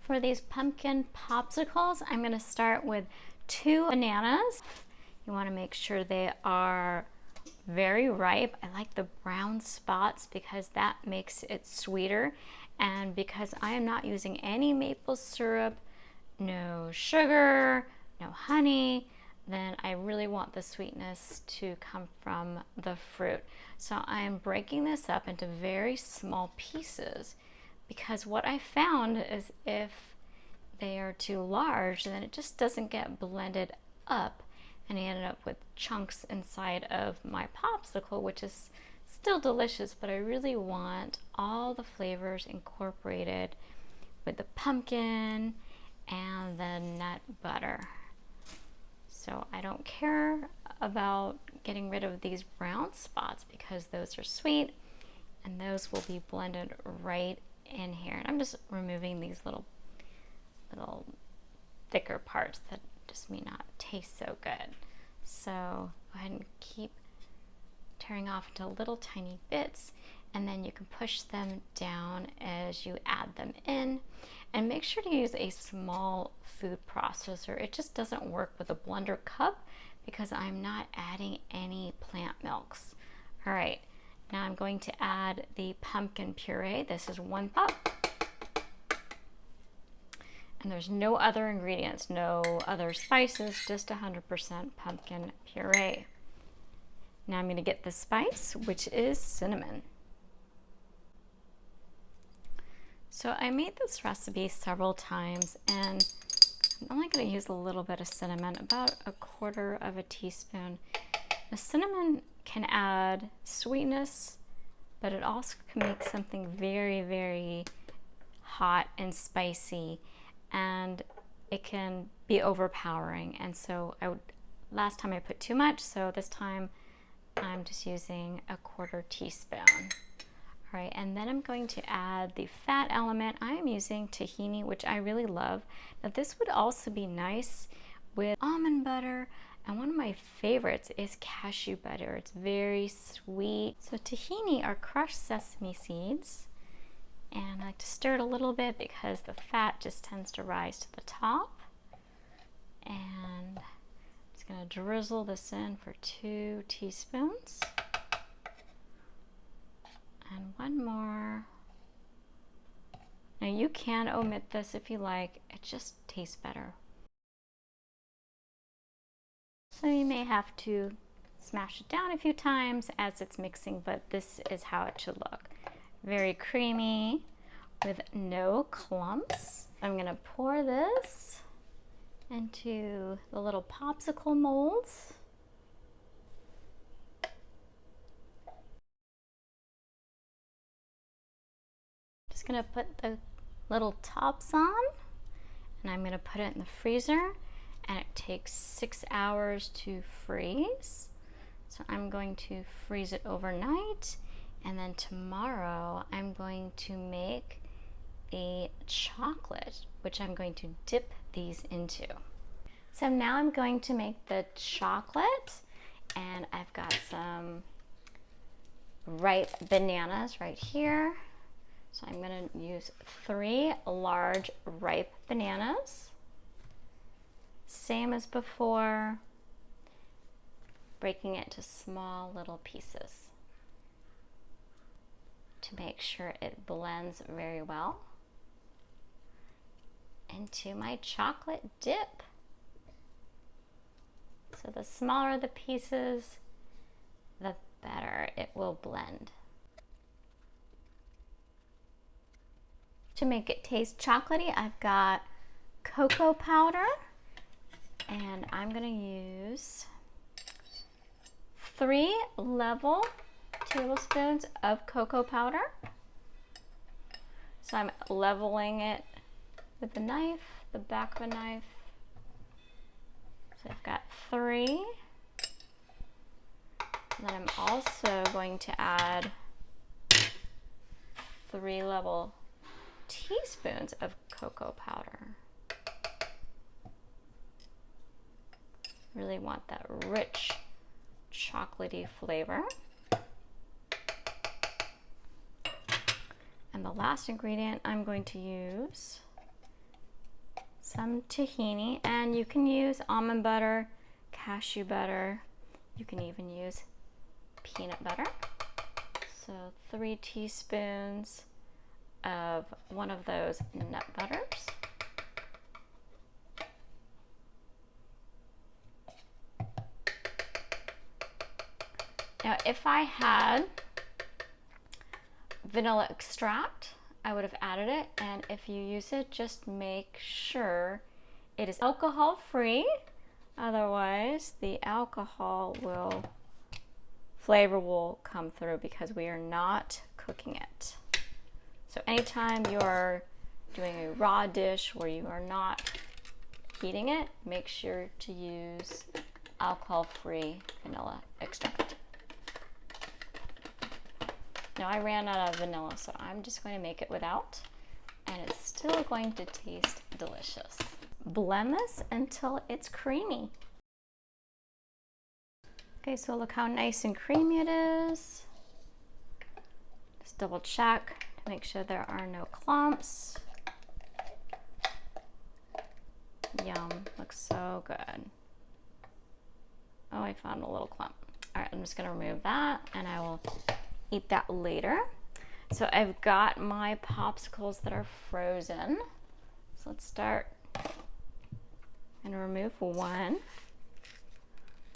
For these pumpkin popsicles, I'm going to start with 2 bananas. You want to make sure they are very ripe. I like the brown spots because that makes it sweeter. And because I am not using any maple syrup, no sugar, no honey, then I really want the sweetness to come from the fruit. So I am breaking this up into very small pieces, because what I found is if they are too large, then it just doesn't get blended up, and I ended up with chunks inside of my popsicle, which is still delicious, but I really want all the flavors incorporated with the pumpkin and the nut butter. So I don't care about getting rid of these brown spots because those are sweet, and those will be blended right in here. And I'm just removing these little thicker parts that just may not taste so good. So go ahead and keep tearing off into little tiny bits, and then you can push them down as you add them in. And make sure to use a small food processor. It just doesn't work with a blender cup because I'm not adding any plant milks. All right, now I'm going to add the pumpkin puree. This is 1 cup. And there's no other ingredients, no other spices, just 100% pumpkin puree. Now I'm going to get the spice, which is cinnamon. So I made this recipe several times, and I'm only going to use a little bit of cinnamon, about 1/4 teaspoon. The cinnamon can add sweetness, but it also can make something very, very hot and spicy, and it can be overpowering. And so last time I put too much, so this time I'm just using 1/4 teaspoon. All right, and then I'm going to add the fat element. I'm using tahini, which I really love. Now this would also be nice with almond butter, and one of my favorites is cashew butter. It's very sweet. So tahini are crushed sesame seeds, and I like to stir it a little bit because the fat just tends to rise to the top. And I'm just gonna drizzle this in for 2 teaspoons. And 1 more. Now you can omit this if you like, it just tastes better. So you may have to smash it down a few times as it's mixing, but this is how it should look. Very creamy with no clumps. I'm gonna pour this into the little popsicle molds. Just gonna put the little tops on, and I'm gonna put it in the freezer, and it takes 6 hours to freeze. So I'm going to freeze it overnight, and then tomorrow I'm going to make the chocolate, which I'm going to dip these into. So now I'm going to make the chocolate, and I've got some ripe bananas right here. So I'm going to use 3 large ripe bananas. Same as before, breaking it into small little pieces to make sure it blends very well into my chocolate dip. So the smaller the pieces, the better it will blend. To make it taste chocolatey, I've got cocoa powder, and I'm gonna use 3 level tablespoons of cocoa powder. So I'm leveling it with the knife, the back of a knife. So I've got 3. And then I'm also going to add 3 level teaspoons of cocoa powder. Really want that rich chocolatey flavor. And the last ingredient I'm going to use some tahini, and you can use almond butter, cashew butter. You can even use peanut butter. So 3 teaspoons of one of those nut butters. Now, if I had vanilla extract, I would have added it, and if you use it, just make sure it is alcohol free. Otherwise, the flavor will come through because we are not cooking it. So anytime you're doing a raw dish where you are not heating it, make sure to use alcohol-free vanilla extract. Now I ran out of vanilla, so I'm just going to make it without, and it's still going to taste delicious. Blend this until it's creamy. Okay, so look how nice and creamy it is. Just double check to make sure there are no clumps. Yum, looks so good. Oh, I found a little clump. All right, I'm just gonna remove that and I will eat that later. So I've got my popsicles that are frozen. So let's start and remove one.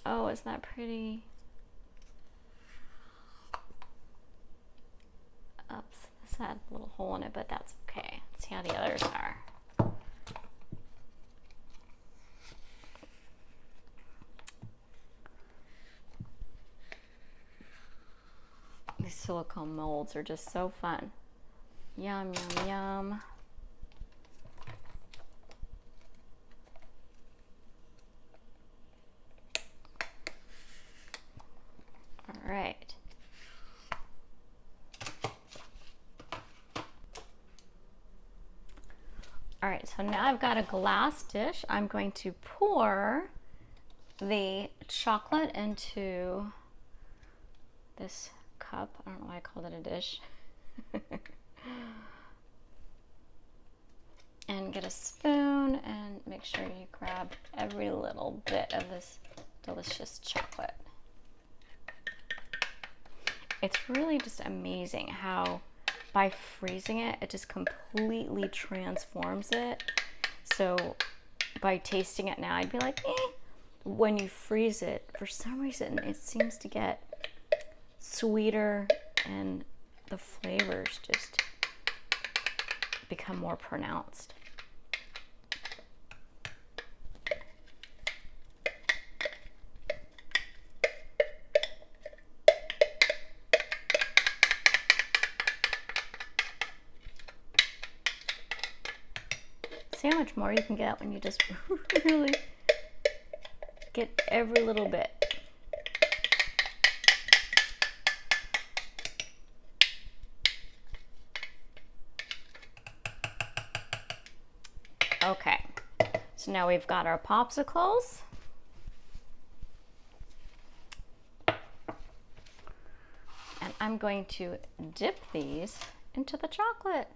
Oh, isn't that pretty? Oops, this had a little hole in it, but that's okay. Let's see how the others are. These silicone molds are just so fun. Yum, yum, yum. All right. All right, so now I've got a glass dish. I'm going to pour the chocolate into this cup. I don't know why I called it a dish. And get a spoon and make sure you grab every little bit of this delicious chocolate. It's really just amazing how by freezing it, it just completely transforms it. So by tasting it now, I'd be like, eh. When you freeze it, for some reason, it seems to get sweeter and the flavors just become more pronounced. See how much more you can get when you just really get every little bit. Okay, so now we've got our popsicles. And I'm going to dip these into the chocolate.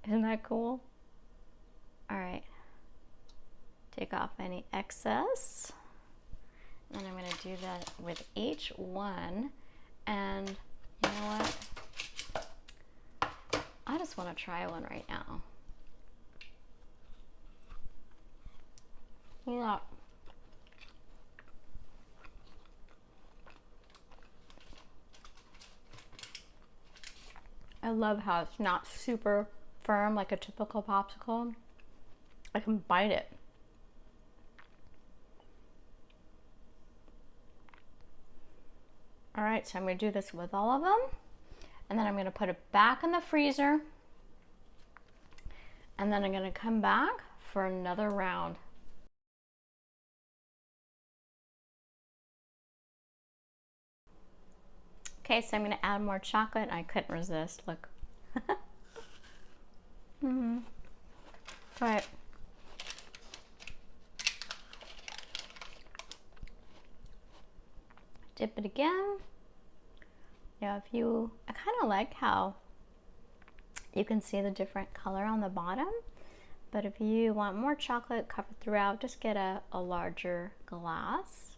Isn't that cool? All right, take off any excess. And I'm gonna do that with each one. And you know what? I just wanna try one right now. Yeah. I love how it's not super firm like a typical popsicle. I can bite it. All right, so I'm gonna do this with all of them, and then I'm gonna put it back in the freezer, and then I'm gonna come back for another round. Okay, so I'm gonna add more chocolate. I couldn't resist, look. All right. Dip it again. Now I kind of like how You can see the different color on the bottom, but if you want more chocolate covered throughout, just get a larger glass.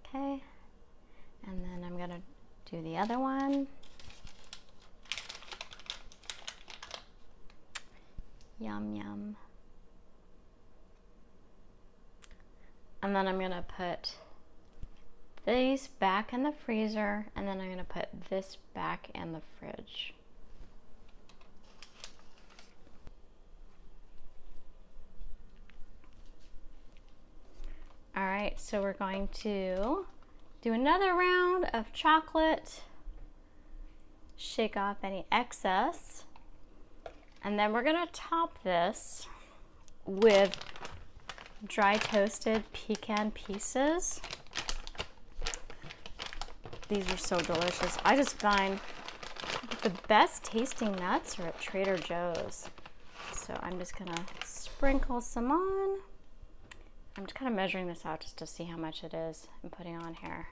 Okay, and then I'm gonna do the other one. Yum, yum. And then I'm gonna put these back in the freezer, and then I'm gonna put this back in the fridge. All right, so we're going to do another round of chocolate, shake off any excess, and then we're gonna top this with dry toasted pecan pieces. These are so delicious. I just find the best tasting nuts are at Trader Joe's. So I'm just gonna sprinkle some on. I'm just kind of measuring this out just to see how much it is and putting on here.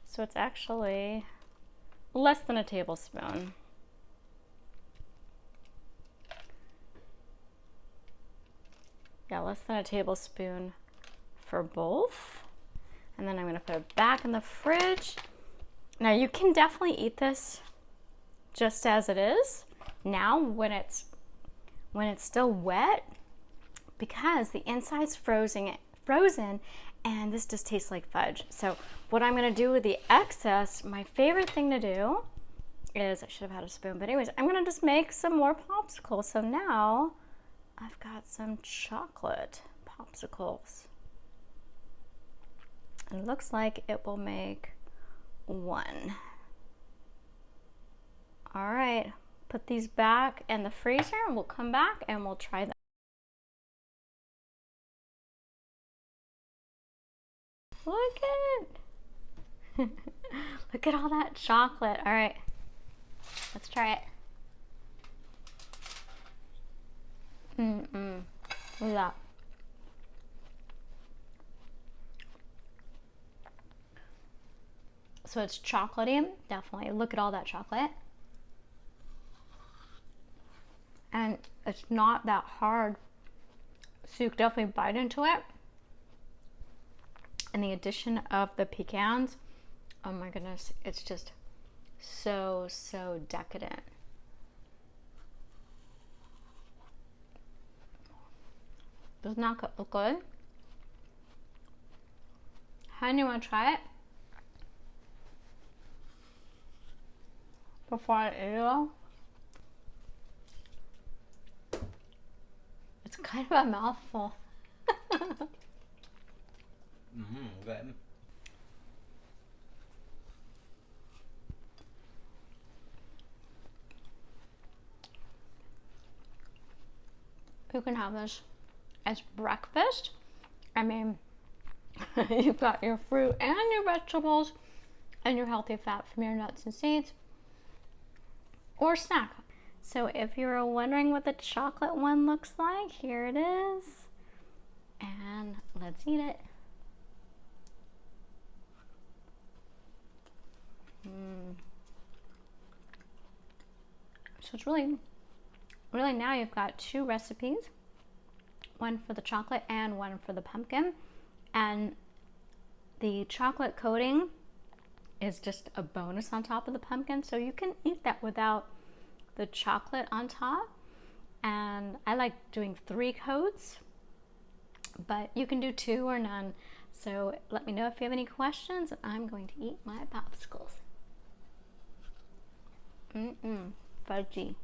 So it's actually less than a tablespoon. Yeah, less than a tablespoon for both. And then I'm gonna put it back in the fridge. Now you can definitely eat this just as it is now when it's still wet, because the inside's frozen and this just tastes like fudge. So what I'm gonna do with the excess, my favorite thing to do is, I should have had a spoon, but anyways, I'm gonna just make some more popsicles. So now I've got some chocolate popsicles. And it looks like it will make one. All right, put these back in the freezer and we'll come back and we'll try them. Look at it. Look at all that chocolate. All right, let's try it. Look at that. So it's chocolatey, definitely. Look at all that chocolate. And it's not that hard, so you can definitely bite into it. And the addition of the pecans, oh my goodness, it's just so, so decadent. Does not look good. Honey, you want to try it? Before I eat it all? It's kind of a mouthful. Good. You can have this as breakfast. I mean, you've got your fruit and your vegetables and your healthy fat from your nuts and seeds, or snack. So if you're wondering what the chocolate one looks like, here it is. And let's eat it. So it's really now you've got two recipes, one for the chocolate and one for the pumpkin. And the chocolate coating is just a bonus on top of the pumpkin, so you can eat that without the chocolate on top. And I like doing 3 coats, but you can do 2 or none. So let me know if you have any questions, and I'm going to eat my popsicles. Fudgy.